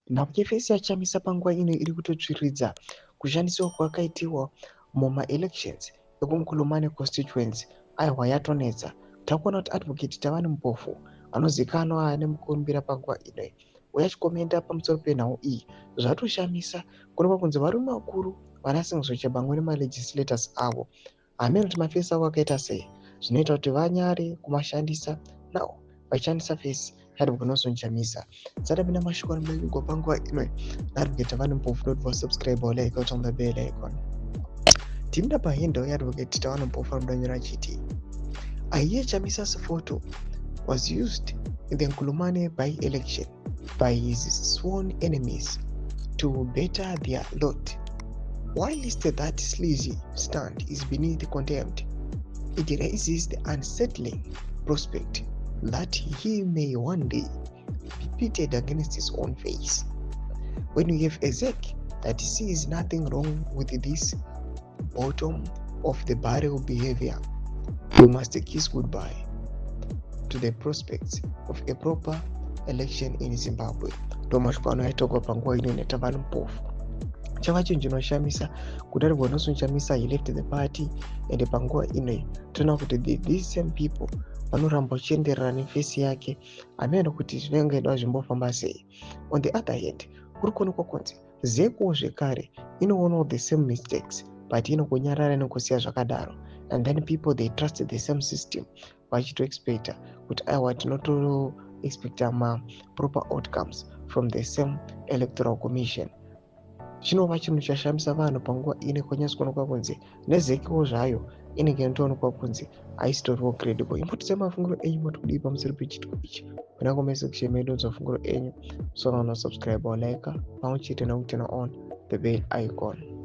nhapwa yefesi yachamisa panguva ino iri kutotsviridza kushandisiwa kwakaitiwa muma-elections ekumkulumane constituency aiwa yatonetsa. Takuona kuti advocate Tavani Mpofu anozivikanwa nemukurumbira panguva ino uye achikomenda pamusoro penhau iyi zvatoshamisa kuonekwa kunzi varume vakuru vanasingizosha bangwe nemalegislators avo hamene kuti mafesi avo akaita sei zvinoita kuti vanyare kumashandisa nawo vachishandisa fesi yaadvocate Nelson Chamisa. Dzadabina mashoko anomanyigwa panguva ino advocate Tavani Mpofu not for subscribe or like out on the bell icon. Timda pahinda yeadvocate Tavani Mpofu anodanyira achiti I hear Chamisa's photo was used in the Nkulumane by-election by his sworn enemies to better their lot. Whilst that sleazy stand is beneath contempt, it raises the unsettling prospect that he may one day be pitted against his own face. When you have a Zek that sees nothing wrong with this bottom of the barrel behavior, we must kiss goodbye to the prospects of a proper election in Zimbabwe. Ndomashoko anoitwa panguva ino neTavani Mpofu. Chava chinhu chinoshamisa kuti advocate Nelson Chamisa he left the party and panguva ino toona kuti these same people vanoramba vachienderera nefesi yake hamene kuti zvinenge zvimbofamba sei. On the other hand, kuri kuonekwa kunzi Zeko zvekare inoonawo the same mistakes but inongonyarara nekusiya zvakadaro, and then people they trust the same system vachitoexpecta kuti aiwa tinoto expecta proper outcomes from the same electoral commission. Chinova chinhu chashamisa vanhu panguva ine kunyasi kuonekwa kunzi neZekiwo zvayo inenge inotoonekwa kunzi haisitoriwo credible. Imbotise mafungiro enyu moti kudii pamusoro pechitiko ichi. Kuna comment section medu mafungiro enyu, so subscribe or like pamwe chete nekuturn on the bell icon.